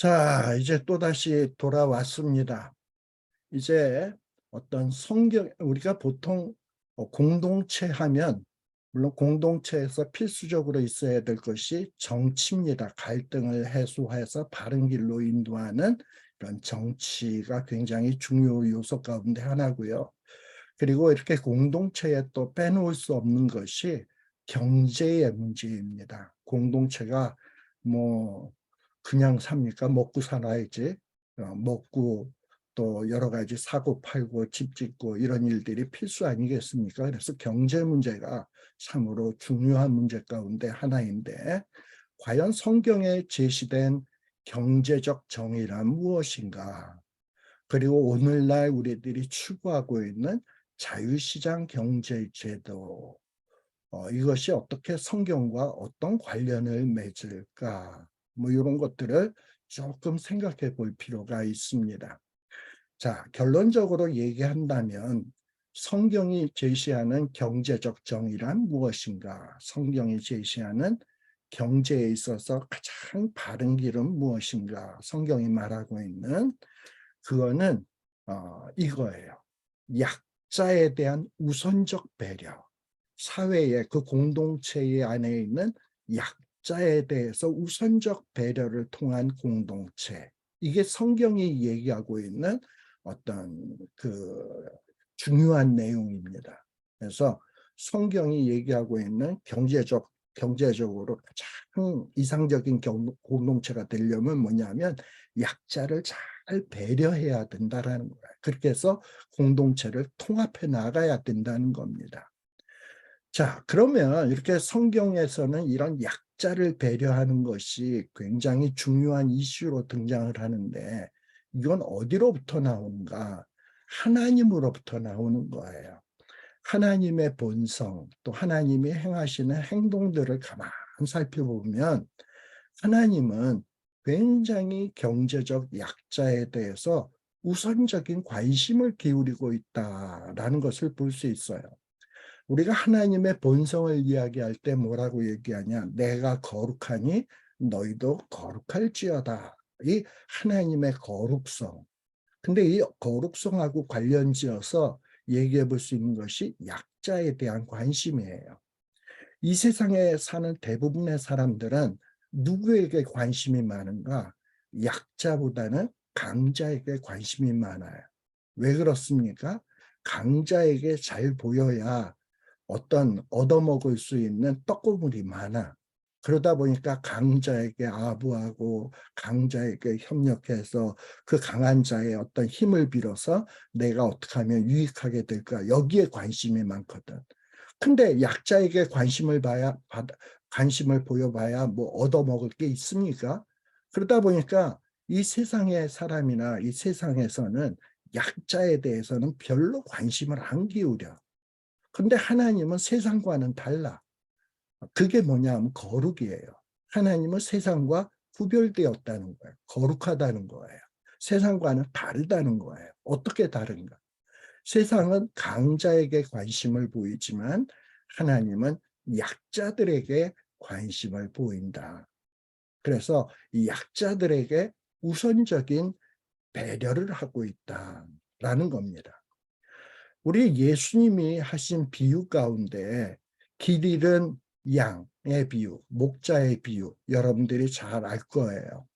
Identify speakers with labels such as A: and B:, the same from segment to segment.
A: 자, 이제 또다시 돌아왔습니다. 이제 어떤 우리가 보통 공동체 하면, 물론 공동체에서 필수적으로 있어야 될 것이 정치입니다. 갈등을 해소해서 바른 길로 인도하는 이런 정치가 굉장히 중요 요소 가운데 하나고요. 그리고 이렇게 공동체에 또 빼놓을 수 없는 것이 경제의 문제입니다. 공동체가 뭐 그냥 삽니까? 먹고 살아야지. 먹고 또 여러 가지 사고 팔고 집 짓고 이런 일들이 필수 아니겠습니까? 그래서 경제 문제가 참으로 중요한 문제 가운데 하나인데, 과연 성경에 제시된 경제적 정의란 무엇인가? 그리고 오늘날 우리들이 추구하고 있는 자유시장 경제제도, 이것이 어떻게 성경과 어떤 관련을 맺을까? 뭐 이런 것들을 조금 생각해 볼 필요가 있습니다. 자, 결론적으로 얘기한다면 성경이 제시하는 경제적 정의란 무엇인가? 성경이 제시하는 경제에 있어서 가장 바른 길은 무엇인가? 성경이 말하고 있는 그거는 이거예요. 약자에 대한 우선적 배려. 사회의 그 공동체 안에 있는 약자에 대해서 우선적 배려를 통한 공동체. 이게 성경이 얘기하고 있는 어떤 그 중요한 내용입니다. 그래서 성경이 얘기하고 있는 경제적으로 가장 이상적인 공동체가 되려면 뭐냐면 약자를 잘 배려해야 된다라는 거예요. 그렇게 해서 공동체를 통합해 나가야 된다는 겁니다. 자, 그러면 이렇게 성경에서는 이런 약자를 배려하는 것이 굉장히 중요한 이슈로 등장을 하는데, 이건 어디로부터 나오는가? 하나님으로부터 나오는 거예요. 하나님의 본성, 또 하나님이 행하시는 행동들을 가만 살펴보면 하나님은 굉장히 경제적 약자에 대해서 우선적인 관심을 기울이고 있다라는 것을 볼 수 있어요. 우리가 하나님의 본성을 이야기할 때 뭐라고 얘기하냐? 내가 거룩하니 너희도 거룩할지어다. 이 하나님의 거룩성. 근데 이 거룩성하고 관련지어서 얘기해 볼 수 있는 것이 약자에 대한 관심이에요. 이 세상에 사는 대부분의 사람들은 누구에게 관심이 많은가? 약자보다는 강자에게 관심이 많아요. 왜 그렇습니까? 강자에게 잘 보여야 어떤 얻어먹을 수 있는 떡고물이 많아. 그러다 보니까 강자에게 아부하고 강자에게 협력해서 그 강한 자의 어떤 힘을 빌어서 내가 어떻게 하면 유익하게 될까? 여기에 관심이 많거든. 근데 약자에게 관심을 보여봐야 뭐 얻어먹을 게 있습니까? 그러다 보니까 이 세상의 사람이나 이 세상에서는 약자에 대해서는 별로 관심을 안 기울여. 근데 하나님은 세상과는 달라. 그게 뭐냐면 거룩이에요. 하나님은 세상과 구별되었다는 거예요. 거룩하다는 거예요. 세상과는 다르다는 거예요. 어떻게 다른가? 세상은 강자에게 관심을 보이지만 하나님은 약자들에게 관심을 보인다. 그래서 이 약자들에게 우선적인 배려를 하고 있다라는 겁니다. 우리 예수님이 하신 비유 가운데 길 잃은 양의 비유, 목자의 비유, 여러분들이 잘 알 거예요.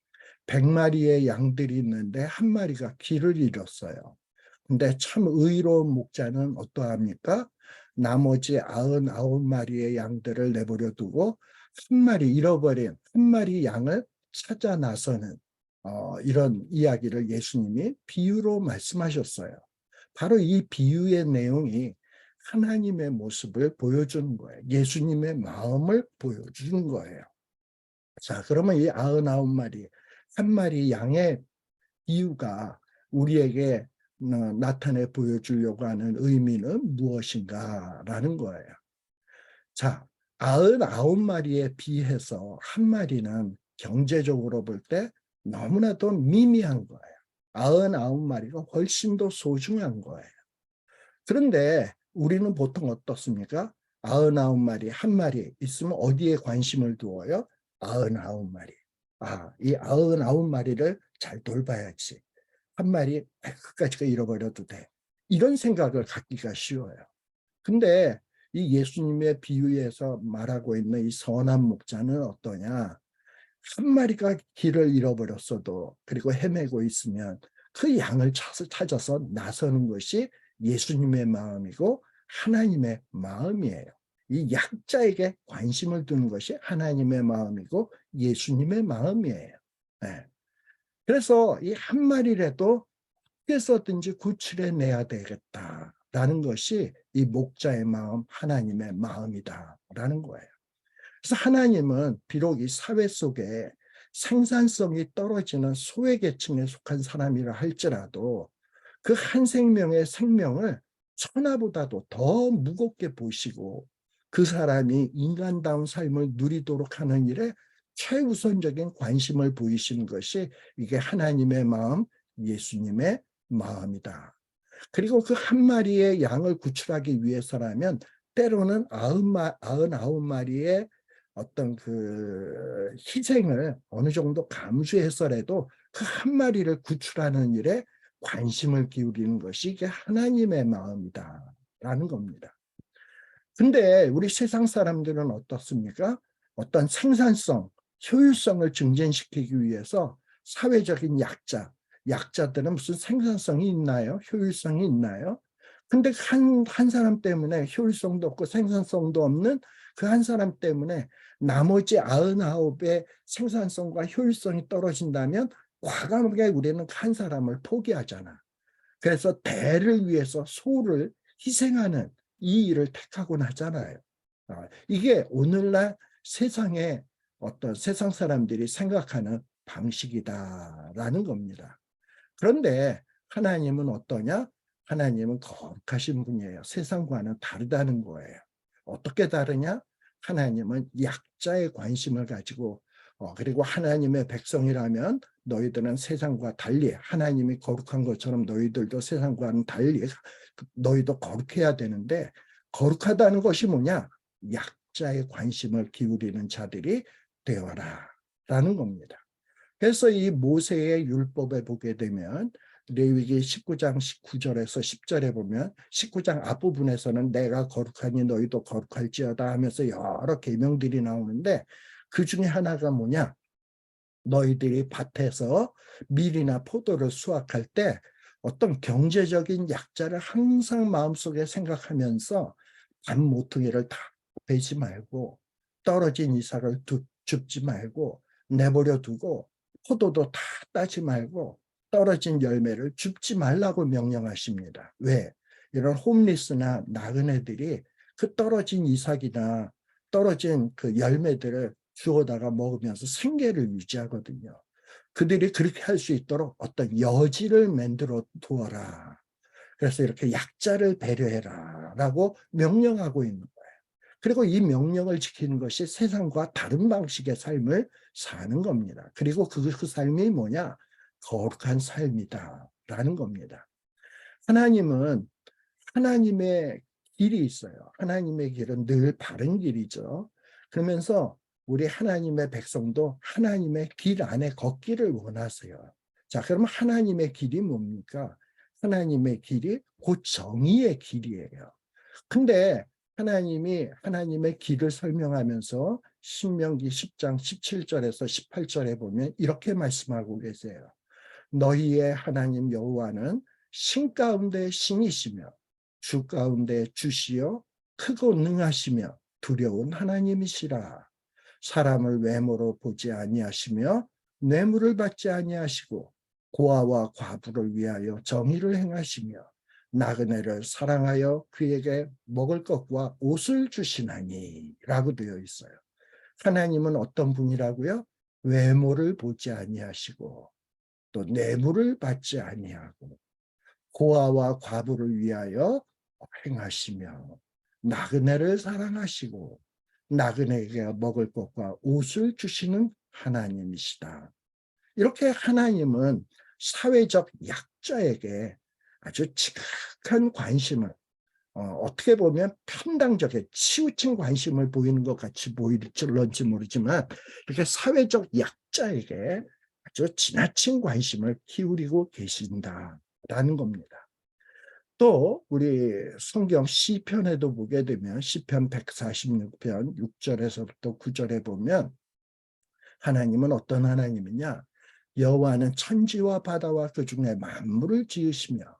A: 100마리의 양들이 있는데 한 마리가 길을 잃었어요. 근데 참 의로운 목자는 어떠합니까? 나머지 99마리의 양들을 내버려 두고 한 마리 잃어버린 한 마리 양을 찾아 나서는 이런 이야기를 예수님이 비유로 말씀하셨어요. 바로 이 비유의 내용이 하나님의 모습을 보여주는 거예요. 예수님의 마음을 보여주는 거예요. 자, 그러면 이 99마리, 한 마리 양의 이유가 우리에게 나타내 보여주려고 하는 의미는 무엇인가라는 거예요. 자, 99마리에 비해서 한 마리는 경제적으로 볼 때 너무나도 미미한 거예요. 99마리가 훨씬 더 소중한 거예요. 그런데 우리는 보통 어떻습니까? 99마리, 한 마리 있으면 어디에 관심을 두어요? 99마리. 이 99마리를 잘 돌봐야지. 한 마리 그까지가 잃어버려도 돼. 이런 생각을 갖기가 쉬워요. 근데 이 예수님의 비유에서 말하고 있는 이 선한 목자는 어떠냐? 한 마리가 길을 잃어버렸어도 그리고 헤매고 있으면 그 양을 찾아서 나서는 것이 예수님의 마음이고 하나님의 마음이에요. 이 약자에게 관심을 두는 것이 하나님의 마음이고 예수님의 마음이에요. 네. 그래서 이 한 마리라도 어떻게서든지 구출해내야 되겠다라는 것이 이 목자의 마음, 하나님의 마음이다라는 거예요. 그래서 하나님은 비록 이 사회 속에 생산성이 떨어지는 소외계층에 속한 사람이라 할지라도 그 한 생명의 생명을 천하보다도 더 무겁게 보시고 그 사람이 인간다운 삶을 누리도록 하는 일에 최우선적인 관심을 보이시는 것이 이게 하나님의 마음, 예수님의 마음이다. 그리고 그 한 마리의 양을 구출하기 위해서라면 때로는 99마리의 어떤 그 희생을 어느 정도 감수해서라도 그 한 마리를 구출하는 일에 관심을 기울이는 것이 이게 하나님의 마음이다라는 겁니다. 근데 우리 세상 사람들은 어떻습니까? 어떤 생산성, 효율성을 증진시키기 위해서 사회적인 약자들은 무슨 생산성이 있나요? 효율성이 있나요? 근데 한 사람 때문에 효율성도 없고 생산성도 없는 그 한 사람 때문에 나머지 99의 생산성과 효율성이 떨어진다면 과감하게 우리는 한 사람을 포기하잖아. 그래서 대를 위해서 소를 희생하는 이 일을 택하곤 하잖아요. 이게 오늘날 세상의 어떤 세상 사람들이 생각하는 방식이다라는 겁니다. 그런데 하나님은 어떠냐? 하나님은 거룩하신 분이에요. 세상과는 다르다는 거예요. 어떻게 다르냐? 하나님은 약자의 관심을 가지고 그리고 하나님의 백성이라면 너희들은 세상과 달리 하나님이 거룩한 것처럼 너희들도 세상과는 달리 너희도 거룩해야 되는데 거룩하다는 것이 뭐냐? 약자의 관심을 기울이는 자들이 되어라 라는 겁니다. 그래서 이 모세의 율법에 보게 되면 레위기 19장 19절에서 10절에 보면 19장 앞부분에서는 내가 거룩하니 너희도 거룩할지어다 하면서 여러 계명들이 나오는데 그 중에 하나가 뭐냐? 너희들이 밭에서 밀이나 포도를 수확할 때 어떤 경제적인 약자를 항상 마음속에 생각하면서 밭 모퉁이를 다 베지 말고 떨어진 이삭을 줍지 말고 내버려 두고 포도도 다 따지 말고 떨어진 열매를 줍지 말라고 명령하십니다. 왜? 이런 홈리스나 나그네들이 그 떨어진 이삭이나 떨어진 그 열매들을 주워다가 먹으면서 생계를 유지하거든요. 그들이 그렇게 할 수 있도록 어떤 여지를 만들어 두어라. 그래서 이렇게 약자를 배려해라 라고 명령하고 있는 거예요. 그리고 이 명령을 지키는 것이 세상과 다른 방식의 삶을 사는 겁니다. 그리고 그 삶이 뭐냐? 거룩한 삶이다 라는 겁니다. 하나님은 하나님의 길이 있어요. 하나님의 길은 늘 바른 길이죠. 그러면서 우리 하나님의 백성도 하나님의 길 안에 걷기를 원하세요. 자, 그러면 하나님의 길이 뭡니까? 하나님의 길이 곧 정의의 길이에요. 근데 하나님이 하나님의 길을 설명하면서 신명기 10장 17절에서 18절에 보면 이렇게 말씀하고 계세요. 너희의 하나님 여호와는 신 가운데 신이시며 주 가운데 주시요 크고 능하시며 두려운 하나님이시라. 사람을 외모로 보지 아니하시며 뇌물을 받지 아니하시고 고아와 과부를 위하여 정의를 행하시며 나그네를 사랑하여 그에게 먹을 것과 옷을 주시나니 라고 되어 있어요. 하나님은 어떤 분이라고요? 외모를 보지 아니하시고 또 뇌물을 받지 아니하고 고아와 과부를 위하여 행하시며 나그네를 사랑하시고 나그네에게 먹을 것과 옷을 주시는 하나님이시다. 이렇게 하나님은 사회적 약자에게 아주 지극한 관심을 어떻게 보면 편당적인 치우친 관심을 보이는 것 같이 보일지 모르지만 이렇게 사회적 약자에게 아주 지나친 관심을 기울이고 계신다라는 겁니다. 또 우리 성경 시편에도 보게 되면 시편 146편 6절에서부터 9절에 보면 하나님은 어떤 하나님이냐? 여호와는 천지와 바다와 그 중에 만물을 지으시며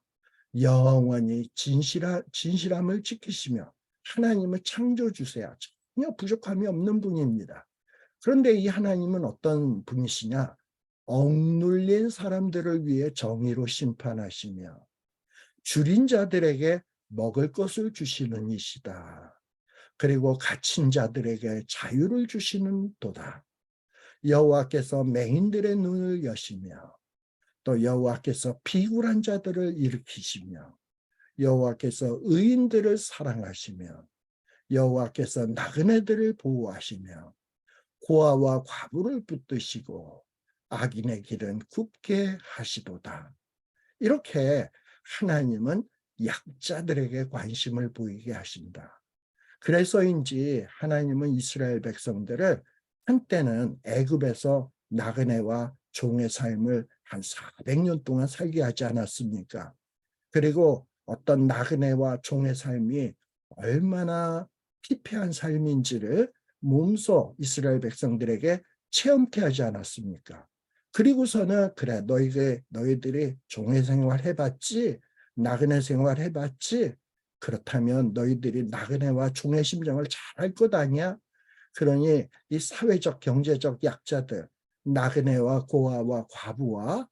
A: 영원히 진실함을 지키시며 하나님은 창조주세요. 전혀 부족함이 없는 분입니다. 그런데 이 하나님은 어떤 분이시냐? 억눌린 사람들을 위해 정의로 심판하시며 줄인 자들에게 먹을 것을 주시는 이시다. 그리고 갇힌 자들에게 자유를 주시는 도다. 여호와께서 맹인들의 눈을 여시며 또 여호와께서 비굴한 자들을 일으키시며 여호와께서 의인들을 사랑하시며 여호와께서 나그네들을 보호하시며 고아와 과부를 붙드시고 악인의 길은 굽게 하시도다. 이렇게 하나님은 약자들에게 관심을 보이게 하신다. 그래서인지 하나님은 이스라엘 백성들을 한때는 애굽에서 나그네와 종의 삶을 한 400년 동안 살게 하지 않았습니까? 그리고 어떤 나그네와 종의 삶이 얼마나 피폐한 삶인지를 몸소 이스라엘 백성들에게 체험케 하지 않았습니까? 그리고서는 그래 너희들이 종의 생활 해봤지? 나그네 생활 해봤지? 그렇다면 너희들이 나그네와 종의 심정을 잘 알 것 아니야? 그러니 이 사회적 경제적 약자들 나그네와 고아와 과부와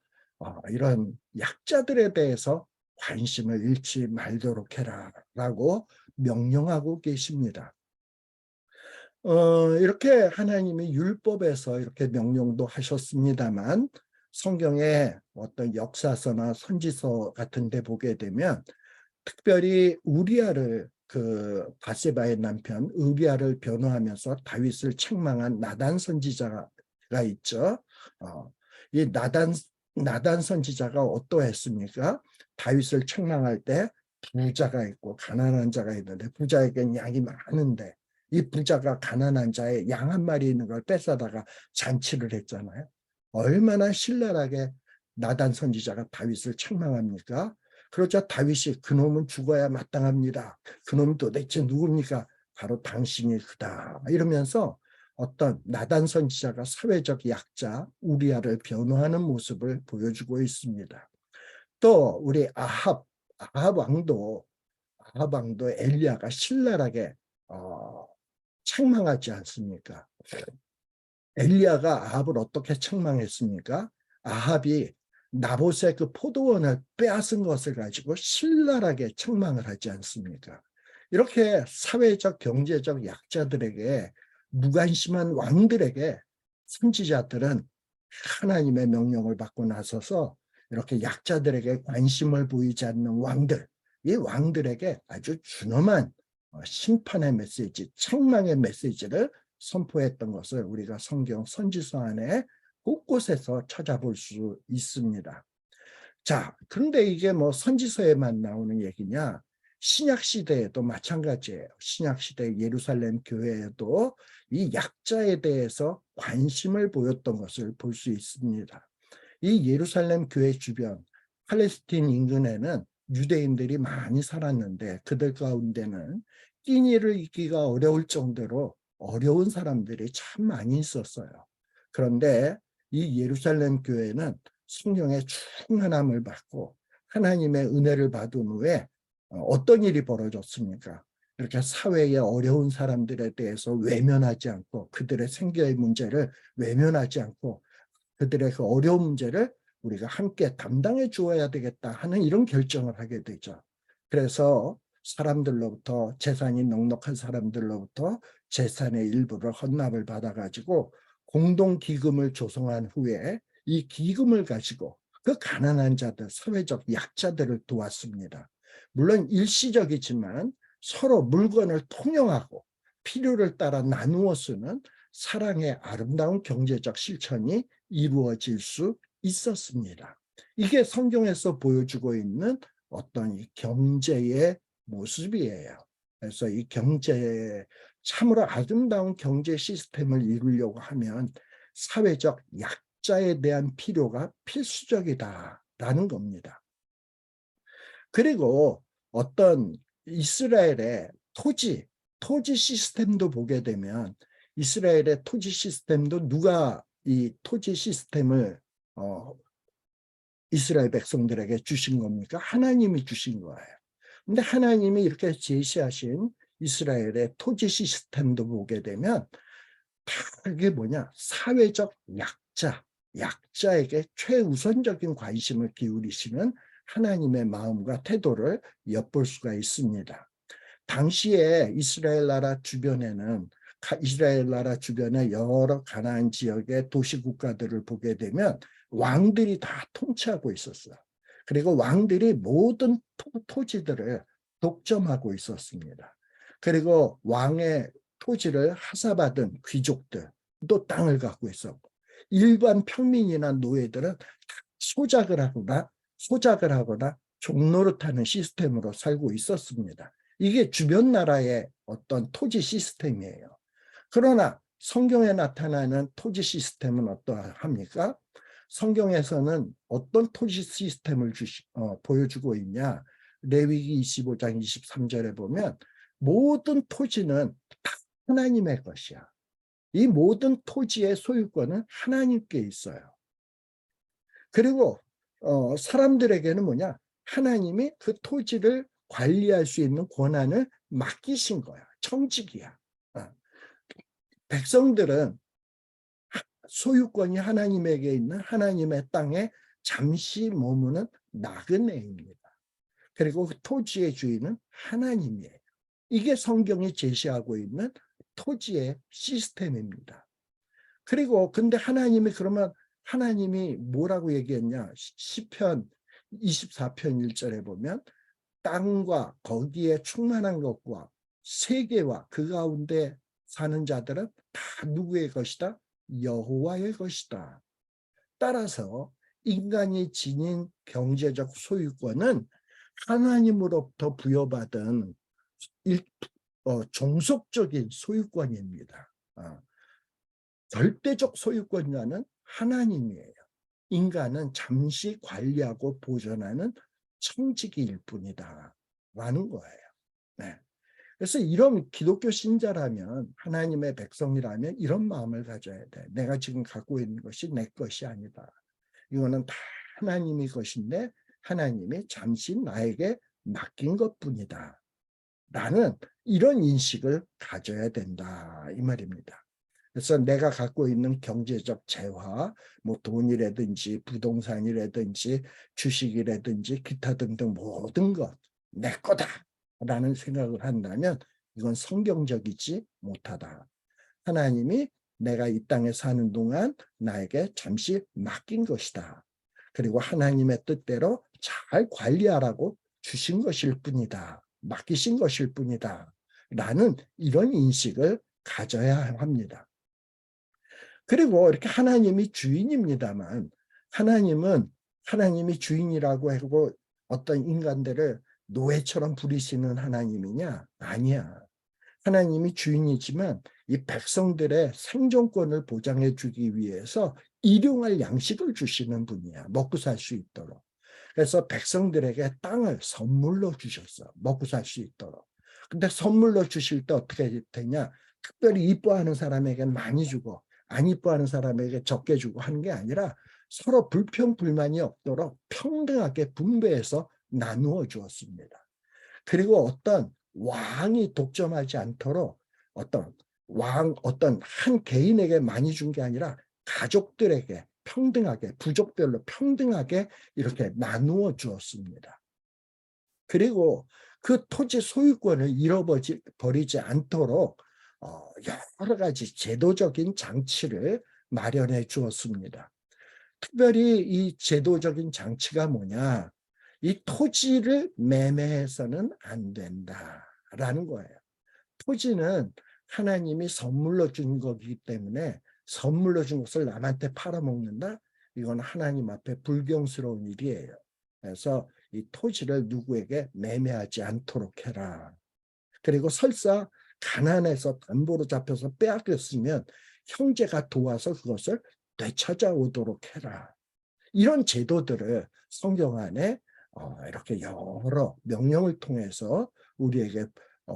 A: 이런 약자들에 대해서 관심을 잃지 말도록 해라 라고 명령하고 계십니다. 이렇게 하나님이 율법에서 이렇게 명령도 하셨습니다만 성경의 어떤 역사서나 선지서 같은 데 보게 되면 특별히 우리아를 그 바세바의 남편 우리아를 변호하면서 다윗을 책망한 나단 선지자가 있죠. 이 나단 선지자가 어떠했습니까? 다윗을 책망할 때 부자가 있고 가난한 자가 있는데 부자에게는 양이 많은데 이 부자가 가난한 자의 양 한 마리 있는 걸 뺏어다가 잔치를 했잖아요. 얼마나 신랄하게 나단 선지자가 다윗을 책망합니까? 그러자 다윗이 그놈은 죽어야 마땅합니다. 그놈이 도대체 누굽니까? 바로 당신이 그다. 이러면서 어떤 나단 선지자가 사회적 약자 우리아를 변호하는 모습을 보여주고 있습니다. 또 우리 아합 왕도 엘리야가 신랄하게 책망하지 않습니까? 엘리야가 아합을 어떻게 책망했습니까? 아합이 나봇의 그 포도원을 빼앗은 것을 가지고 신랄하게 책망을 하지 않습니까? 이렇게 사회적 경제적 약자들에게 무관심한 왕들에게 선지자들은 하나님의 명령을 받고 나서서 이렇게 약자들에게 관심을 보이지 않는 왕들, 이 왕들에게 아주 준엄한 심판의 메시지, 책망의 메시지를 선포했던 것을 우리가 성경 선지서 안에 곳곳에서 찾아볼 수 있습니다. 자, 그런데 이게 뭐 선지서에만 나오는 얘기냐? 신약 시대에도 마찬가지예요. 신약 시대 예루살렘 교회에도 이 약자에 대해서 관심을 보였던 것을 볼 수 있습니다. 이 예루살렘 교회 주변 팔레스틴 인근에는 유대인들이 많이 살았는데 그들 가운데는 끼니를 잊기가 어려울 정도로 어려운 사람들이 참 많이 있었어요. 그런데 이 예루살렘 교회는 성령의 충만함을 받고 하나님의 은혜를 받은 후에 어떤 일이 벌어졌습니까? 이렇게 사회의 어려운 사람들에 대해서 외면하지 않고 그들의 생계의 문제를 외면하지 않고 그들의 그 어려운 문제를 우리가 함께 담당해 주어야 되겠다 하는 이런 결정을 하게 되죠. 그래서 사람들로부터 재산이 넉넉한 사람들로부터 재산의 일부를 헌납을 받아가지고 공동기금을 조성한 후에 이 기금을 가지고 그 가난한 자들, 사회적 약자들을 도왔습니다. 물론 일시적이지만 서로 물건을 통용하고 필요를 따라 나누어 쓰는 사랑의 아름다운 경제적 실천이 이루어질 수 있었습니다. 이게 성경에서 보여주고 있는 어떤 경제의 모습이에요. 그래서 이 참으로 아름다운 경제 시스템을 이루려고 하면 사회적 약자에 대한 필요가 필수적이다라는 겁니다. 그리고 어떤 이스라엘의 토지 시스템도 보게 되면 이스라엘의 토지 시스템도 누가 이 토지 시스템을 이스라엘 백성들에게 주신 겁니까? 하나님이 주신 거예요. 근데 하나님이 이렇게 제시하신 이스라엘의 토지 시스템도 보게 되면 다 이게 뭐냐? 사회적 약자에게 최우선적인 관심을 기울이시는 하나님의 마음과 태도를 엿볼 수가 있습니다. 당시에 이스라엘 나라 주변에 여러 가나안 지역의 도시 국가들을 보게 되면 왕들이 다 통치하고 있었어요. 그리고 왕들이 모든 토지들을 독점하고 있었습니다. 그리고 왕의 토지를 하사받은 귀족들도 땅을 갖고 있었고, 일반 평민이나 노예들은 소작을 하거나 종노릇하는 시스템으로 살고 있었습니다. 이게 주변 나라의 어떤 토지 시스템이에요. 그러나 성경에 나타나는 토지 시스템은 어떠합니까? 성경에서는 어떤 토지 시스템을 보여주고 있냐? 레위기 25장 23절에 보면 모든 토지는 다 하나님의 것이야. 이 모든 토지의 소유권은 하나님께 있어요. 그리고 사람들에게는 뭐냐? 하나님이 그 토지를 관리할 수 있는 권한을 맡기신 거야. 청직이야. 백성들은 소유권이 하나님에게 있는 하나님의 땅에 잠시 머무는 나그네입니다. 그리고 그 토지의 주인은 하나님이에요. 이게 성경이 제시하고 있는 토지의 시스템입니다. 그리고 근데 하나님이 뭐라고 얘기했냐? 시편 24편 1절에 보면 땅과 거기에 충만한 것과 세계와 그 가운데 사는 자들은 다 누구의 것이다? 여호와의 것이다. 따라서 인간이 지닌 경제적 소유권은 하나님으로부터 부여받은 종속적인 소유권입니다. 절대적 소유권자는 하나님이에요. 인간은 잠시 관리하고 보존하는 청지기일 뿐이다 라는 거예요. 네. 그래서 이런 기독교 신자라면, 하나님의 백성이라면 이런 마음을 가져야 돼. 내가 지금 갖고 있는 것이 내 것이 아니다. 이거는 다 하나님의 것인데 하나님이 잠시 나에게 맡긴 것뿐이다 라는 이런 인식을 가져야 된다 이 말입니다. 그래서 내가 갖고 있는 경제적 재화, 뭐 돈이라든지 부동산이라든지 주식이라든지 기타 등등 모든 것 내 거다라는 생각을 한다면 이건 성경적이지 못하다. 하나님이 내가 이 땅에 사는 동안 나에게 잠시 맡긴 것이다. 그리고 하나님의 뜻대로 잘 관리하라고 주신 것일 뿐이다. 맡기신 것일 뿐이다. 라는 이런 인식을 가져야 합니다. 그리고 이렇게 하나님이 주인입니다만 하나님이 주인이라고 하고 어떤 인간들을 노예처럼 부리시는 하나님이냐? 아니야. 하나님이 주인이지만 이 백성들의 생존권을 보장해 주기 위해서 일용할 양식을 주시는 분이야. 먹고 살 수 있도록. 그래서 백성들에게 땅을 선물로 주셨어. 먹고 살 수 있도록. 근데 선물로 주실 때 어떻게 되냐? 특별히 이뻐하는 사람에게는 많이 주고 안 이뻐하는 사람에게 적게 주고 하는 게 아니라 서로 불평불만이 없도록 평등하게 분배해서 나누어 주었습니다. 그리고 어떤 왕이 독점하지 않도록 어떤 한 개인에게 많이 준 게 아니라 가족들에게 평등하게, 부족별로 평등하게 이렇게 나누어 주었습니다. 그리고 그 토지 소유권을 잃어버리지 않도록 여러 가지 제도적인 장치를 마련해 주었습니다. 특별히 이 제도적인 장치가 뭐냐? 이 토지를 매매해서는 안 된다라는 거예요. 토지는 하나님이 선물로 준 거기 때문에 선물로 준 것을 남한테 팔아먹는다? 이건 하나님 앞에 불경스러운 일이에요. 그래서 이 토지를 누구에게 매매하지 않도록 해라. 그리고 설사 가난해서 담보로 잡혀서 빼앗겼으면 형제가 도와서 그것을 되찾아오도록 해라. 이런 제도들을 성경 안에 이렇게 여러 명령을 통해서 우리에게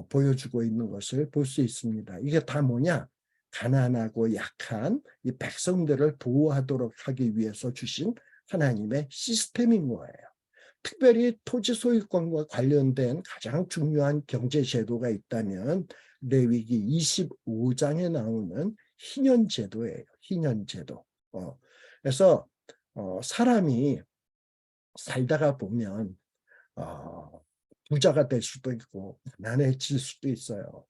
A: 보여주고 있는 것을 볼 수 있습니다. 이게 다 뭐냐? 가난하고 약한 이 백성들을 보호하도록 하기 위해서 주신 하나님의 시스템인 거예요. 특별히 토지 소유권과 관련된 가장 중요한 경제 제도가 있다면 레위기 25장에 나오는 희년 제도예요. 희년 제도. 그래서 사람이 살다가 보면 부자가 될 수도 있고 가난해질 수도 있어요.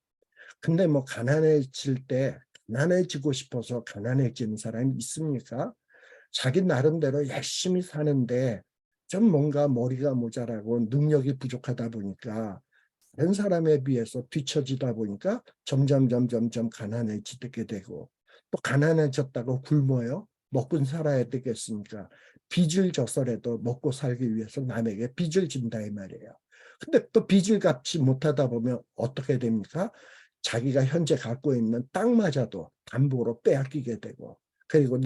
A: 근데 뭐 가난해질 때 가난해지고 싶어서 가난해지는 사람이 있습니까? 자기 나름대로 열심히 사는데 좀 뭔가 머리가 모자라고 능력이 부족하다 보니까 다른 사람에 비해서 뒤처지다 보니까 점점 가난해지게 되고, 또 가난해졌다고 굶어요. 먹고 살아야 되겠습니까? 빚을 져서라도 먹고 살기 위해서 남에게 빚을 진다 이 말이에요. 근데 또 빚을 갚지 못하다 보면 어떻게 됩니까? 자기가 현재 갖고 있는 땅마저도 담보로 빼앗기게 되고, 그리고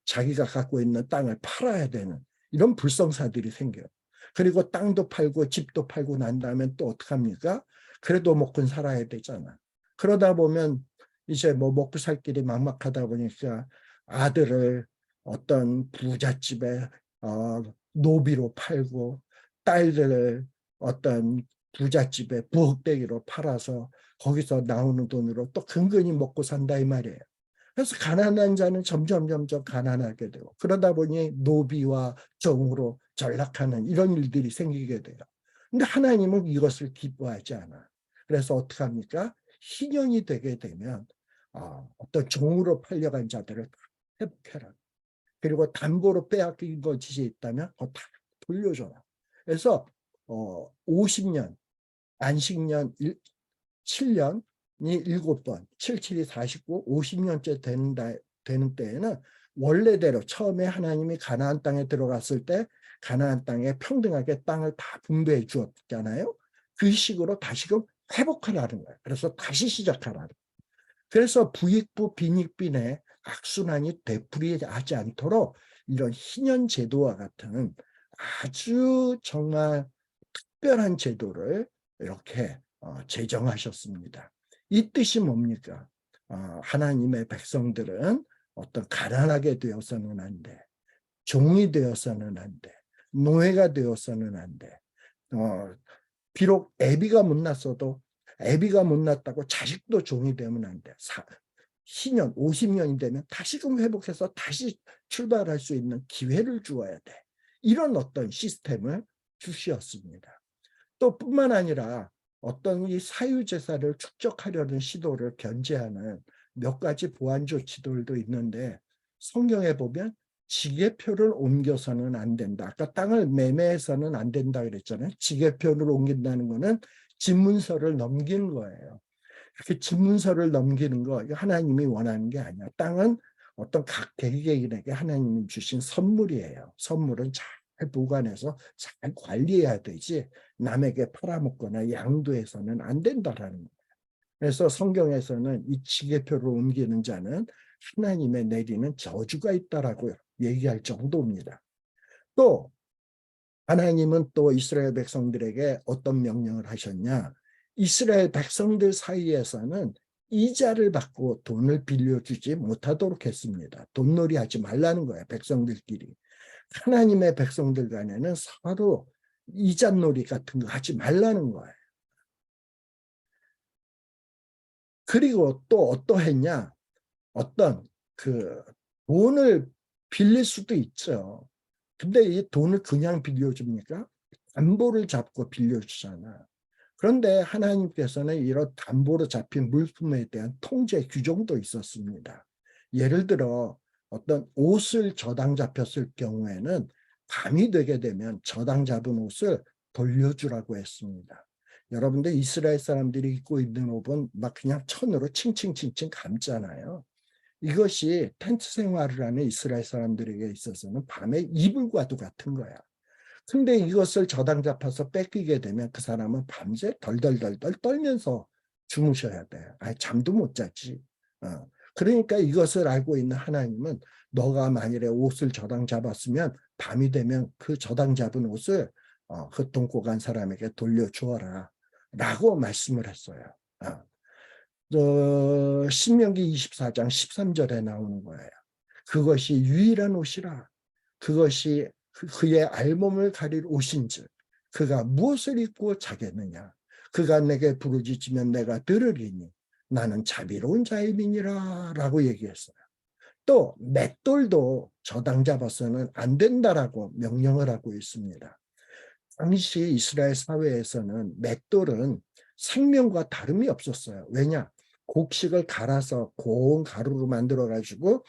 A: 자기가 갖고 있는 땅을 팔아야 되는 이런 불성사들이 생겨요. 그리고 땅도 팔고 집도 팔고 난 다음에 또 어떡합니까? 그래도 먹고 살아야 되잖아. 그러다 보면 이제 뭐 먹고 살 길이 막막하다 보니까 아들을 어떤 부잣집에 노비로 팔고, 딸들을 어떤 부잣집에 부엌대기로 팔아서 거기서 나오는 돈으로 또 근근히 먹고 산다 이 말이에요. 그래서 가난한 자는 점점 가난하게 되고, 그러다 보니 노비와 정으로 전락하는 이런 일들이 생기게 돼요. 근데 하나님은 이것을 기뻐하지 않아. 그래서 어떻게 합니까? 희년이 되게 되면 어떤 종으로 팔려간 자들을 회복해라. 그리고 담보로 빼앗긴 것이 있다면 다 돌려줘라. 그래서 50년, 안식년 7년이 7번, 77이 49, 50년째 되는 때에는 원래대로 처음에 하나님이 가나안 땅에 들어갔을 때 가나안 땅에 평등하게 땅을 다 분배해 주었잖아요. 그 식으로 다시금 회복하라는 거예요. 그래서 다시 시작하라는 거예요. 그래서 부익부 빈익빈의 악순환이 되풀이하지 않도록 이런 희년 제도와 같은 아주 정말 특별한 제도를 이렇게 제정하셨습니다. 이 뜻이 뭡니까? 하나님의 백성들은 어떤 가난하게 되어서는 안 돼. 종이 되어서는 안 돼. 노예가 되어서는 안 돼. 비록 애비가 못 났어도 애비가 못 났다고 자식도 종이 되면 안 돼. 희년, 50년이 되면 다시금 회복해서 다시 출발할 수 있는 기회를 주어야 돼. 이런 어떤 시스템을 주시었습니다. 또 뿐만 아니라 어떤 이 사유재산을 축적하려는 시도를 견제하는 몇 가지 보완 조치들도 있는데, 성경에 보면 지게표를 옮겨서는 안 된다. 아까 땅을 매매해서는 안 된다 그랬잖아요. 지게표를 옮긴다는 거는 집문서를 넘기는 거예요. 이렇게 집문서를 넘기는 거 하나님이 원하는 게 아니야. 땅은 어떤 각 개개인에게 하나님이 주신 선물이에요. 선물은 잘 보관해서 잘 관리해야 되지 남에게 팔아먹거나 양도해서는 안 된다라는 거예요. 그래서 성경에서는 이 지게표를 옮기는 자는 하나님의 내리는 저주가 있다라고 얘기할 정도입니다. 또 하나님은 또 이스라엘 백성들에게 어떤 명령을 하셨냐? 이스라엘 백성들 사이에서는 이자를 받고 돈을 빌려주지 못하도록 했습니다. 돈놀이 하지 말라는 거예요, 백성들끼리. 하나님의 백성들 간에는 서로 이자놀이 같은 거 하지 말라는 거예요. 그리고 또 어떠했냐? 어떤 돈을 빌릴 수도 있죠. 근데 이 돈을 그냥 빌려줍니까? 담보를 잡고 빌려주잖아. 그런데 하나님께서는 이런 담보로 잡힌 물품에 대한 통제 규정도 있었습니다. 예를 들어 어떤 옷을 저당 잡혔을 경우에는 밤이 되게 되면 저당 잡은 옷을 돌려주라고 했습니다. 여러분들 이스라엘 사람들이 입고 있는 옷은 막 그냥 천으로 칭칭칭칭 감잖아요. 이것이 텐트 생활을 하는 이스라엘 사람들에게 있어서는 밤의 이불과도 같은 거야. 근데 이것을 저당 잡아서 뺏기게 되면 그 사람은 밤새 덜덜덜덜 떨면서 주무셔야 돼. 잠도 못 자지. 그러니까 이것을 알고 있는 하나님은 너가 만일에 옷을 저당 잡았으면 밤이 되면 그 저당 잡은 옷을 그 돈고 간 사람에게 돌려주어라 라고 말씀을 했어요. 신명기 24장 13절에 나오는 거예요. 그것이 유일한 옷이라. 그것이 그의 알몸을 가릴 옷인즉 그가 무엇을 입고 자겠느냐. 그가 내게 부르짖으면 내가 들으리니 나는 자비로운 자임이니라 라고 얘기했어요. 또 맷돌도 저당 잡아서는 안 된다라고 명령을 하고 있습니다. 당시 이스라엘 사회에서는 맷돌은 생명과 다름이 없었어요. 왜냐? 곡식을 갈아서 고운 가루로 만들어 가지고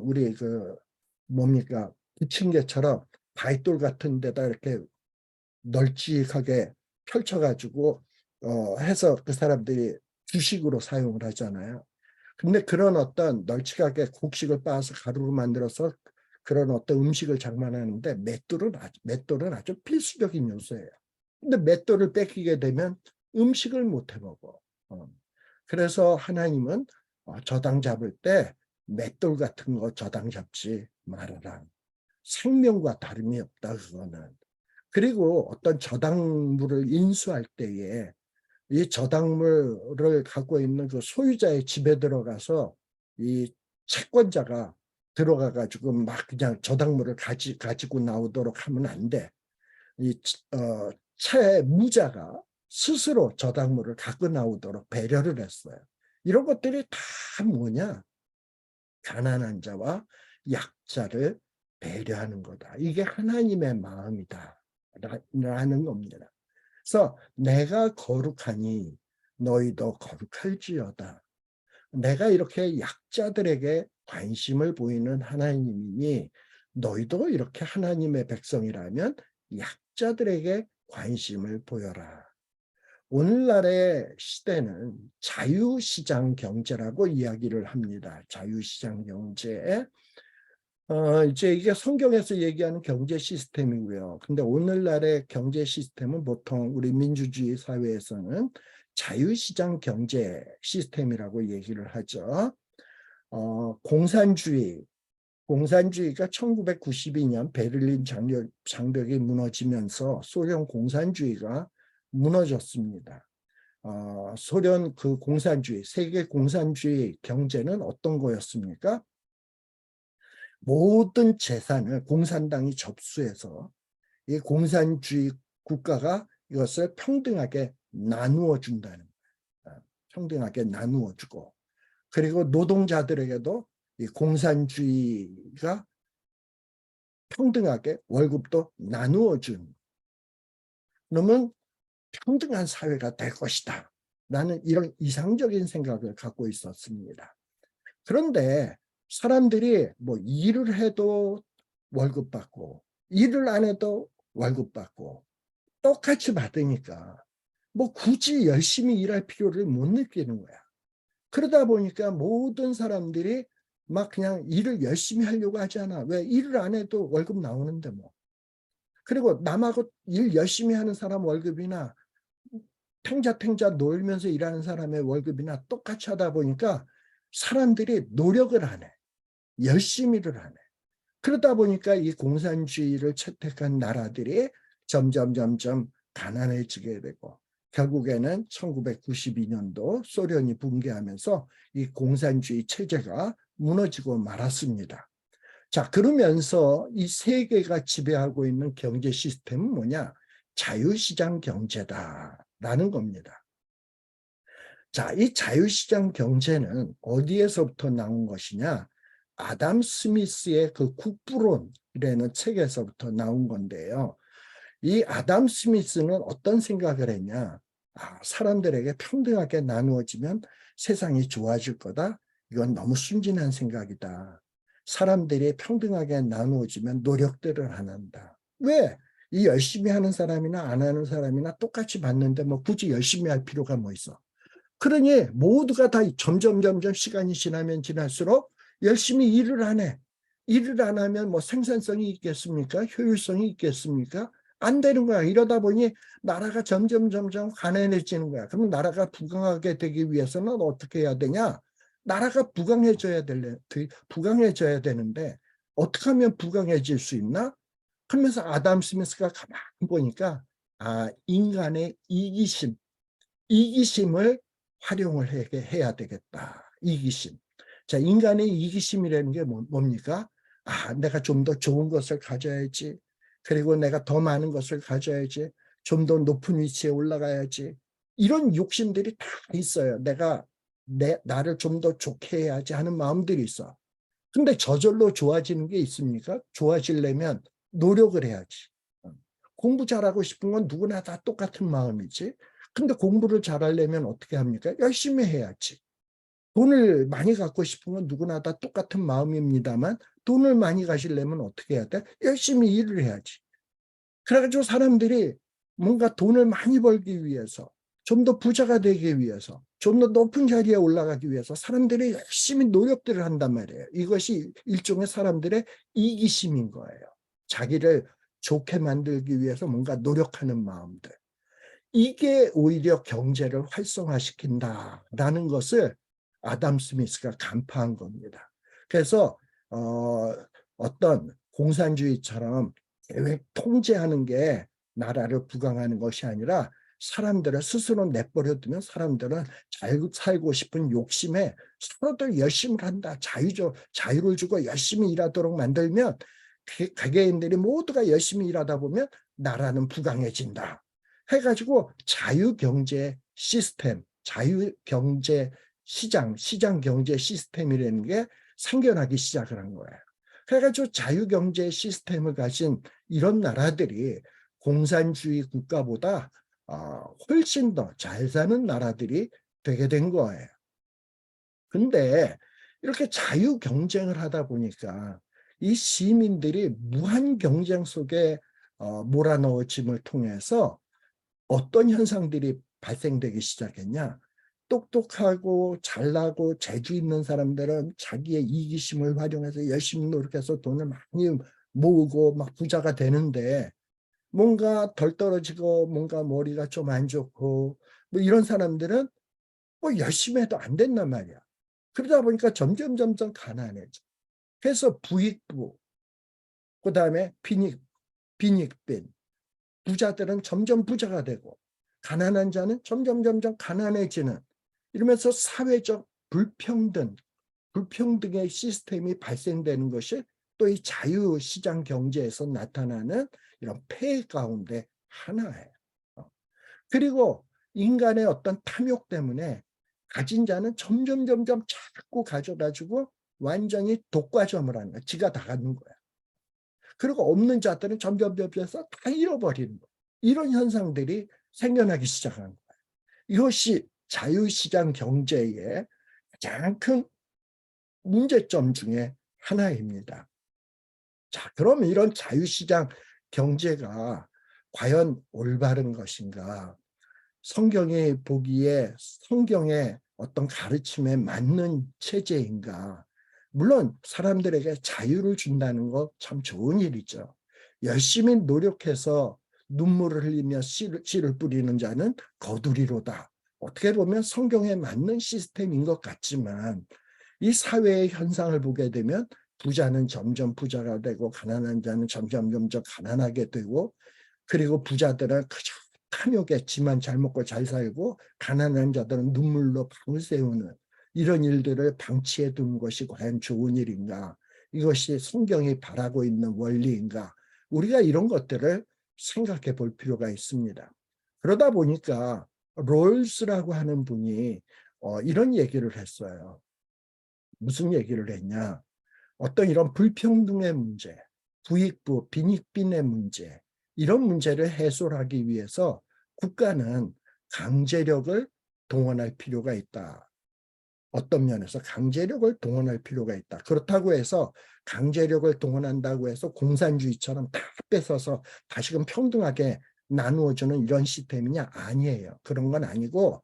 A: 우리 뭡니까? 부침개처럼 바위돌 같은 데다 이렇게 널찍하게 펼쳐 가지고 해서 그 사람들이 주식으로 사용을 하잖아요. 근데 그런 어떤 널찍하게 곡식을 빻아서 가루로 만들어서 그런 어떤 음식을 장만하는데 맷돌은 아주 필수적인 요소예요. 근데 맷돌을 뺏기게 되면 음식을 못 해먹어. 그래서 하나님은 저당 잡을 때 맷돌 같은 거 저당 잡지 말아라. 생명과 다름이 없다 그거는. 그리고 어떤 저당물을 인수할 때에 이 저당물을 갖고 있는 그 소유자의 집에 들어가서 이 채권자가 들어가 가지고 막 그냥 저당물을 가지고 나오도록 하면 안 돼. 이 채무자가 스스로 저당물을 갖고 나오도록 배려를 했어요. 이런 것들이 다 뭐냐? 가난한 자와 약자를 배려하는 거다. 이게 하나님의 마음이다. 라는 겁니다. 그래서 내가 거룩하니 너희도 거룩할지어다. 내가 이렇게 약자들에게 관심을 보이는 하나님이니 너희도 이렇게 하나님의 백성이라면 약자들에게 관심을 보여라. 오늘날의 시대는 자유시장 경제라고 이야기를 합니다. 자유시장 경제. 이제 이게 성경에서 얘기하는 경제 시스템이고요. 근데 오늘날의 경제 시스템은 보통 우리 민주주의 사회에서는 자유시장 경제 시스템이라고 얘기를 하죠. 공산주의가 1992년 베를린 장벽이 무너지면서 소련 공산주의가 무너졌습니다. 소련 그 공산주의, 세계 공산주의 경제는 어떤 거였습니까? 모든 재산을 공산당이 접수해서 이 공산주의 국가가 이것을 평등하게 나누어 준다는 거예요. 평등하게 나누어 주고, 그리고 노동자들에게도 이 공산주의가 평등하게 월급도 나누어 준, 그러면 평등한 사회가 될 것이다 라는 이런 이상적인 생각을 갖고 있었습니다. 그런데 사람들이 뭐 일을 해도 월급 받고 일을 안 해도 월급 받고 똑같이 받으니까 뭐 굳이 열심히 일할 필요를 못 느끼는 거야. 그러다 보니까 모든 사람들이 막 그냥 일을 열심히 하려고 하지 않아. 왜? 일을 안 해도 월급 나오는데 뭐. 그리고 남하고 일 열심히 하는 사람 월급이나 탱자탱자 놀면서 일하는 사람의 월급이나 똑같이 하다 보니까 사람들이 노력을 안 해. 열심히를 안 해. 그러다 보니까 이 공산주의를 채택한 나라들이 점점 가난해지게 되고 결국에는 1992년도 소련이 붕괴하면서 이 공산주의 체제가 무너지고 말았습니다. 자, 그러면서 이 세계가 지배하고 있는 경제 시스템은 뭐냐? 자유시장 경제다라는 겁니다. 자, 이 자유시장 경제는 어디에서부터 나온 것이냐? 아담 스미스의 그 국부론이라는 책에서부터 나온 건데요. 이 아담 스미스는 어떤 생각을 했냐? 사람들에게 평등하게 나누어지면 세상이 좋아질 거다. 이건 너무 순진한 생각이다. 사람들이 평등하게 나누어지면 노력들을 안 한다. 왜? 이 열심히 하는 사람이나 안 하는 사람이나 똑같이 받는데 뭐 굳이 열심히 할 필요가 뭐 있어. 그러니 모두가 다 점점 시간이 지나면 지날수록 열심히 일을 안 해. 일을 안 하면 뭐 생산성이 있겠습니까? 효율성이 있겠습니까? 안 되는 거야. 이러다 보니 나라가 점점 가난해지는 거야. 그럼 나라가 부강하게 되기 위해서는 어떻게 해야 되냐? 나라가 부강해져야 되는데 어떻게 하면 부강해질 수 있나? 그러면서 아담 스미스가 가만히 보니까 인간의 이기심을 활용을 해야 되겠다. 이기심. 자, 인간의 이기심이라는 게 뭡니까? 내가 좀 더 좋은 것을 가져야지. 그리고 내가 더 많은 것을 가져야지. 좀 더 높은 위치에 올라가야지. 이런 욕심들이 다 있어요. 나를 좀 더 좋게 해야지 하는 마음들이 있어. 근데 저절로 좋아지는 게 있습니까? 좋아지려면 노력을 해야지. 공부 잘하고 싶은 건 누구나 다 똑같은 마음이지. 근데 공부를 잘하려면 어떻게 합니까? 열심히 해야지. 돈을 많이 갖고 싶은 건 누구나 다 똑같은 마음입니다만 돈을 많이 가지려면 어떻게 해야 돼? 열심히 일을 해야지. 그래가지고 사람들이 뭔가 돈을 많이 벌기 위해서, 좀 더 부자가 되기 위해서, 좀 더 높은 자리에 올라가기 위해서 사람들이 열심히 노력들을 한단 말이에요. 이것이 일종의 사람들의 이기심인 거예요. 자기를 좋게 만들기 위해서 뭔가 노력하는 마음들. 이게 오히려 경제를 활성화시킨다라는 것을 아담 스미스가 간파한 겁니다. 그래서 어떤 공산주의처럼 계획 통제하는 게 나라를 부강하는 것이 아니라 사람들을 스스로 내버려두면 사람들은 잘 살고 싶은 욕심에 서로들 열심히 한다. 자유를 주고 열심히 일하도록 만들면 개개인들이 모두가 열심히 일하다 보면 나라는 부강해진다. 해가지고 자유경제 시스템, 자유경제 시장 경제 시스템이라는 게 생겨나기 시작을 한 거예요. 그래가지고 자유경제 시스템을 가진 이런 나라들이 공산주의 국가보다 훨씬 더 잘 사는 나라들이 되게 된 거예요. 근데 이렇게 자유 경쟁을 하다 보니까 이 시민들이 무한 경쟁 속에 몰아넣어짐을 통해서 어떤 현상들이 발생되기 시작했냐? 똑똑하고 잘나고 재주 있는 사람들은 자기의 이기심을 활용해서 열심히 노력해서 돈을 많이 모으고 막 부자가 되는데 뭔가 덜 떨어지고 뭔가 머리가 좀 안 좋고 뭐 이런 사람들은 뭐 열심히 해도 안 된단 말이야. 그러다 보니까 점점 가난해져. 그래서 부익부, 그다음에 빈익빈, 부자들은 점점 부자가 되고 가난한 자는 점점 가난해지는, 이러면서 사회적 불평등의 시스템이 발생되는 것이 또 이 자유시장 경제에서 나타나는 이런 폐해 가운데 하나예요. 그리고 인간의 어떤 탐욕 때문에 가진 자는 점점 자꾸 가져가지고 완전히 독과점을 하는 거야. 지가 다 갖는 거야. 그리고 없는 자들은 점점 해서 다 잃어버리는 거야. 이런 현상들이 생겨나기 시작한 거야. 이것이 자유시장 경제의 가장 큰 문제점 중에 하나입니다. 자, 그럼 이런 자유시장 경제가 과연 올바른 것인가? 성경이 보기에 성경의 어떤 가르침에 맞는 체제인가? 물론 사람들에게 자유를 준다는 거 참 좋은 일이죠. 열심히 노력해서 눈물을 흘리며 씨를 뿌리는 자는 거두리로다. 어떻게 보면 성경에 맞는 시스템인 것 같지만 이 사회의 현상을 보게 되면 부자는 점점 부자가 되고 가난한 자는 점점 가난하게 되고, 그리고 부자들은 그저 탐욕에 지만 잘 먹고 잘 살고 가난한 자들은 눈물로 밤을 새우는 이런 일들을 방치해 두는 것이 과연 좋은 일인가? 이것이 성경이 바라고 있는 원리인가? 우리가 이런 것들을 생각해 볼 필요가 있습니다. 그러다 보니까 롤스라고 하는 분이 이런 얘기를 했어요. 무슨 얘기를 했냐? 어떤 이런 불평등의 문제, 부익부, 빈익빈의 문제, 이런 문제를 해소하기 위해서 국가는 강제력을 동원할 필요가 있다. 어떤 면에서 강제력을 동원할 필요가 있다. 그렇다고 해서 강제력을 동원한다고 해서 공산주의처럼 다 뺏어서 다시금 평등하게 나누어주는 이런 시스템이냐? 아니에요. 그런 건 아니고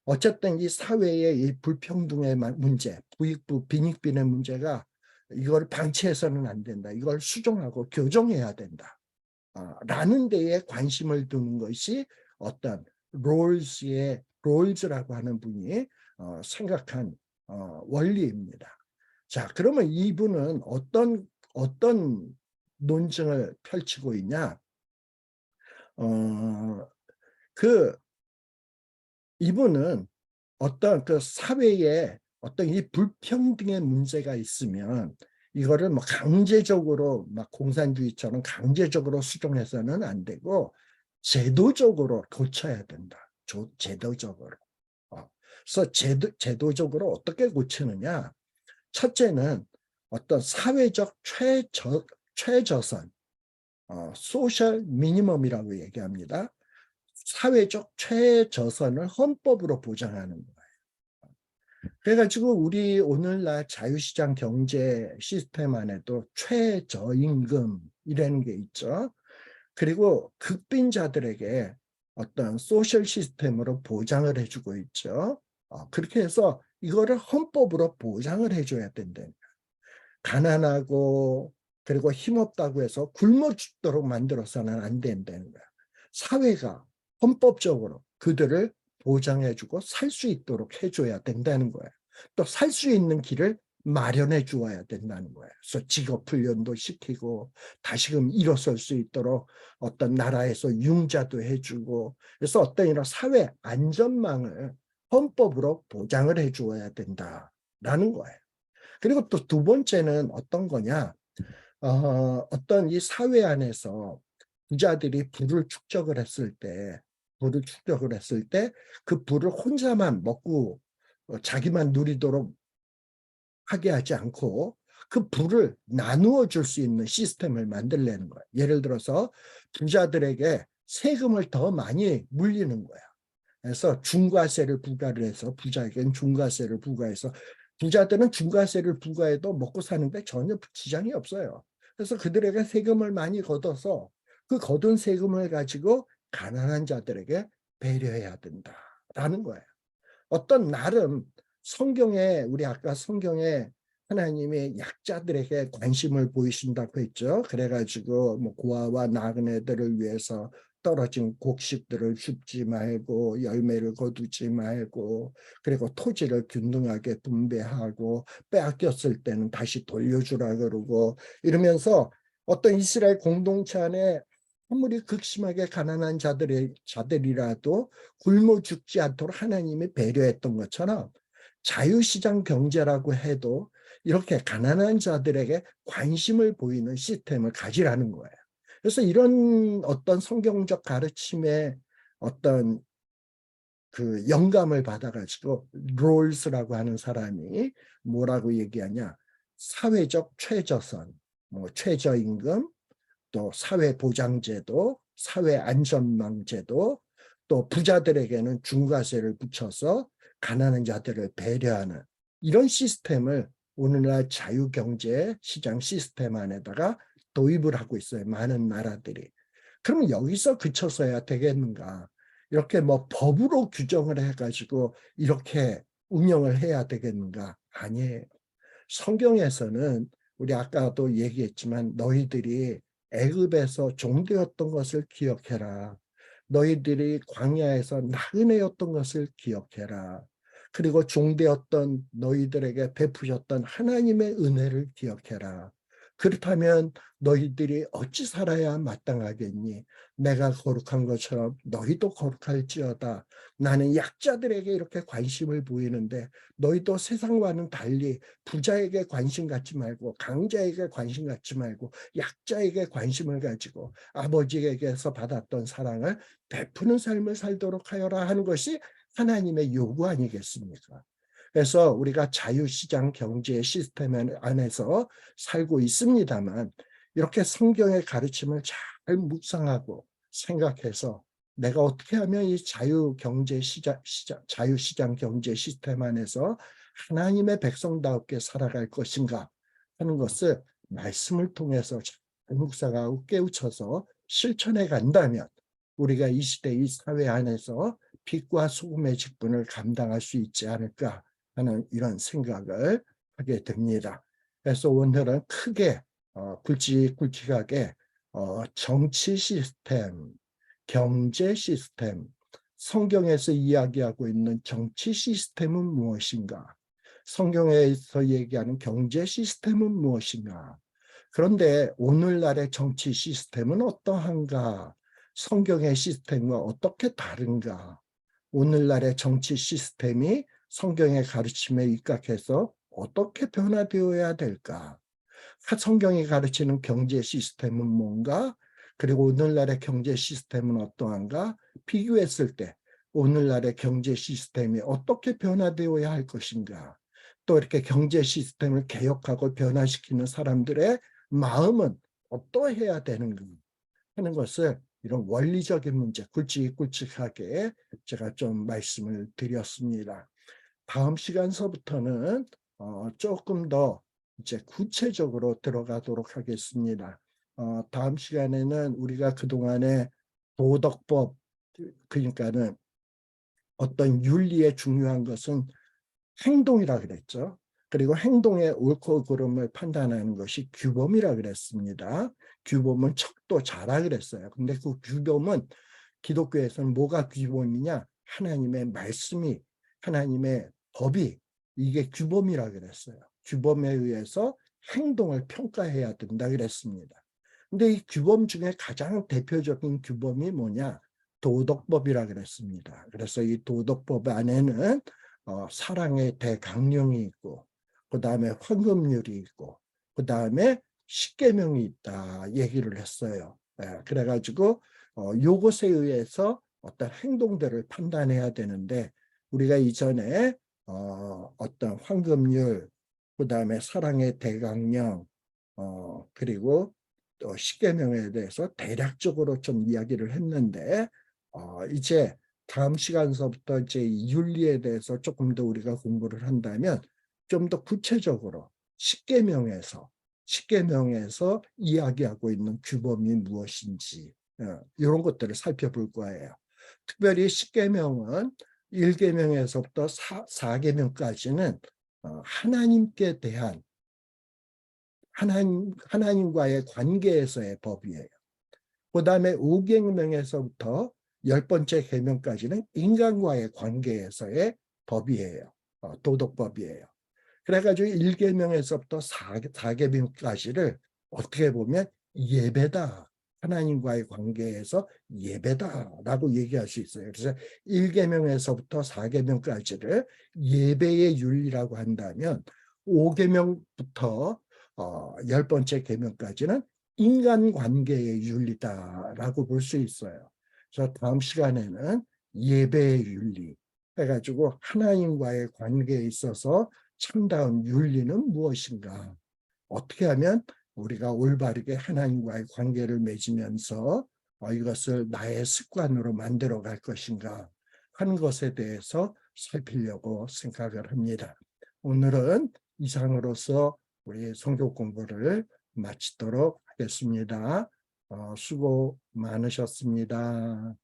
A: 어쨌든 이 사회의 이 불평등의 문제, 부익부, 빈익빈의 문제가 이걸 방치해서는 안 된다. 이걸 수정하고 교정해야 된다. 라는 데에 관심을 두는 것이 어떤 롤즈라고 하는 분이 생각한 원리입니다. 자, 그러면 이분은 어떤 논증을 펼치고 있냐? 그 이분은 어떤 그 사회에 어떤 이 불평등의 문제가 있으면 이거를 뭐 강제적으로 막 공산주의처럼 강제적으로 수정해서는 안 되고 제도적으로 고쳐야 된다. 제도적으로. 그래서 제도적으로 어떻게 고치느냐? 첫째는 어떤 사회적 최저선, 소셜 미니멈이라고 얘기합니다. 사회적 최저선을 헌법으로 보장하는 거예요. 그래가지고 우리 오늘날 자유시장 경제 시스템 안에도 최저임금이라는 게 있죠. 그리고 극빈자들에게 어떤 소셜 시스템으로 보장을 해주고 있죠. 그렇게 해서 이거를 헌법으로 보장을 해줘야 된다. 가난하고 그리고 힘없다고 해서 굶어 죽도록 만들어서는 안 된다는 거야. 사회가 헌법적으로 그들을 보장해주고 살 수 있도록 해줘야 된다는 거예요. 또 살 수 있는 길을 마련해 주어야 된다는 거예요. 그래서 직업 훈련도 시키고 다시금 일어설 수 있도록 어떤 나라에서 융자도 해주고 그래서 어떤 이런 사회 안전망을 헌법으로 보장을 해 주어야 된다라는 거예요. 그리고 또 두 번째는 어떤 거냐? 어떤 이 사회 안에서 부자들이 부를 축적을 했을 때 그 부를 혼자만 먹고 자기만 누리도록 하게 하지 않고 그 부를 나누어 줄 수 있는 시스템을 만들려는 거예요. 예를 들어서 부자들에게 세금을 더 많이 물리는 거야. 그래서 중과세를 부과를 해서 부자에겐 중과세를 부과해서 부자들은 중과세를 부과해도 먹고 사는데 전혀 지장이 없어요. 그래서 그들에게 세금을 많이 걷어서 그 거둔 세금을 가지고 가난한 자들에게 배려해야 된다라는 거예요. 어떤 나름 우리 아까 성경에 하나님이 약자들에게 관심을 보이신다고 했죠. 그래가지고 뭐 고아와 나그네들을 위해서 떨어진 곡식들을 줍지 말고 열매를 거두지 말고 그리고 토지를 균등하게 분배하고 빼앗겼을 때는 다시 돌려주라 그러고 이러면서 어떤 이스라엘 공동체 안에 아무리 극심하게 가난한 자들이라도 굶어 죽지 않도록 하나님이 배려했던 것처럼 자유시장 경제라고 해도 이렇게 가난한 자들에게 관심을 보이는 시스템을 가지라는 거예요. 그래서 이런 어떤 성경적 가르침에 어떤 그 영감을 받아가지고 롤스라고 하는 사람이 뭐라고 얘기하냐? 사회적 최저선, 뭐 최저임금, 또 사회보장제도, 사회안전망제도, 또 부자들에게는 중과세를 붙여서 가난한 자들을 배려하는 이런 시스템을 오늘날 자유경제 시장 시스템 안에다가 도입을 하고 있어요. 많은 나라들이. 그러면 여기서 그쳐서야 되겠는가? 이렇게 뭐 법으로 규정을 해가지고 이렇게 운영을 해야 되겠는가? 아니에요. 성경에서는 우리 아까도 얘기했지만 너희들이 애굽에서 종되었던 것을 기억해라. 너희들이 광야에서 나그네였던 것을 기억해라. 그리고 종되었던 너희들에게 베푸셨던 하나님의 은혜를 기억해라. 그렇다면 너희들이 어찌 살아야 마땅하겠니? 내가 거룩한 것처럼 너희도 거룩할지어다. 나는 약자들에게 이렇게 관심을 보이는데 너희도 세상과는 달리 부자에게 관심 갖지 말고 강자에게 관심 갖지 말고 약자에게 관심을 가지고 아버지에게서 받았던 사랑을 베푸는 삶을 살도록 하여라 하는 것이 하나님의 요구 아니겠습니까? 그래서 우리가 자유시장 경제 시스템 안에서 살고 있습니다만 이렇게 성경의 가르침을 잘 묵상하고 생각해서 내가 어떻게 하면 이 자유시장 경제 시스템 안에서 하나님의 백성다웠게 살아갈 것인가 하는 것을 말씀을 통해서 잘 묵상하고 깨우쳐서 실천해 간다면 우리가 이 시대 이 사회 안에서 빛과 소금의 직분을 감당할 수 있지 않을까 하는 이런 생각을 하게 됩니다. 그래서 오늘은 크게 굵직굵직하게 정치 시스템, 경제 시스템, 성경에서 이야기하고 있는 정치 시스템은 무엇인가? 성경에서 얘기하는 경제 시스템은 무엇인가? 그런데 오늘날의 정치 시스템은 어떠한가? 성경의 시스템과 어떻게 다른가? 오늘날의 정치 시스템이 성경의 가르침에 입각해서 어떻게 변화되어야 될까? 성경이 가르치는 경제 시스템은 뭔가? 그리고 오늘날의 경제 시스템은 어떠한가? 비교했을 때 오늘날의 경제 시스템이 어떻게 변화되어야 할 것인가? 또 이렇게 경제 시스템을 개혁하고 변화시키는 사람들의 마음은 어떠해야 되는가 하는 것을 이런 원리적인 문제 굵직굵직하게 제가 좀 말씀을 드렸습니다. 다음 시간서부터는 조금 더 이제 구체적으로 들어가도록 하겠습니다. 다음 시간에는 우리가 그동안에 도덕법, 그러니까는 어떤 윤리의 중요한 것은 행동이라 그랬죠. 그리고 행동의 옳고 그름을 판단하는 것이 규범이라 그랬습니다. 규범은 척도 자라 그랬어요. 근데 그 규범은 기독교에서는 뭐가 규범이냐? 하나님의 말씀이, 하나님의 법이 이게 규범이라 그랬어요. 규범에 의해서 행동을 평가해야 된다 그랬습니다. 근데 이 규범 중에 가장 대표적인 규범이 뭐냐? 도덕법이라 그랬습니다. 그래서 이 도덕법 안에는 사랑의 대강령이 있고, 그 다음에 황금률이 있고, 그 다음에 십계명이 있다 얘기를 했어요. 그래가지고 요것에 의해서 어떤 행동들을 판단해야 되는데, 우리가 이전에 어떤 황금률, 그 다음에 사랑의 대강령, 그리고 또 십계명에 대해서 대략적으로 좀 이야기를 했는데, 이제 다음 시간서부터 이제 윤리에 대해서 조금 더 우리가 공부를 한다면 좀 더 구체적으로 십계명에서 이야기하고 있는 규범이 무엇인지 이런 것들을 살펴볼 거예요. 특별히 십계명은 1계명에서부터 4계명까지는 하나님께 대한 하나님과의 관계에서의 법이에요. 그 다음에 5계명에서부터 10번째 계명까지는 인간과의 관계에서의 법이에요. 도덕법이에요. 그래가지고 1계명에서부터 4계명까지를 어떻게 보면 예배다. 하나님과의 관계에서 예배다라고 얘기할 수 있어요. 그래서 1계명에서부터 4계명까지를 예배의 윤리라고 한다면 5계명부터 10번째 계명까지는 인간관계의 윤리다라고 볼 수 있어요. 그래서 다음 시간에는 예배의 윤리 해가지고 하나님과의 관계에 있어서 참다운 윤리는 무엇인가? 어떻게 하면 우리가 올바르게 하나님과의 관계를 맺으면서 이것을 나의 습관으로 만들어 갈 것인가 하는 것에 대해서 살피려고 생각을 합니다. 오늘은 이상으로서 우리 성경 공부를 마치도록 하겠습니다. 수고 많으셨습니다.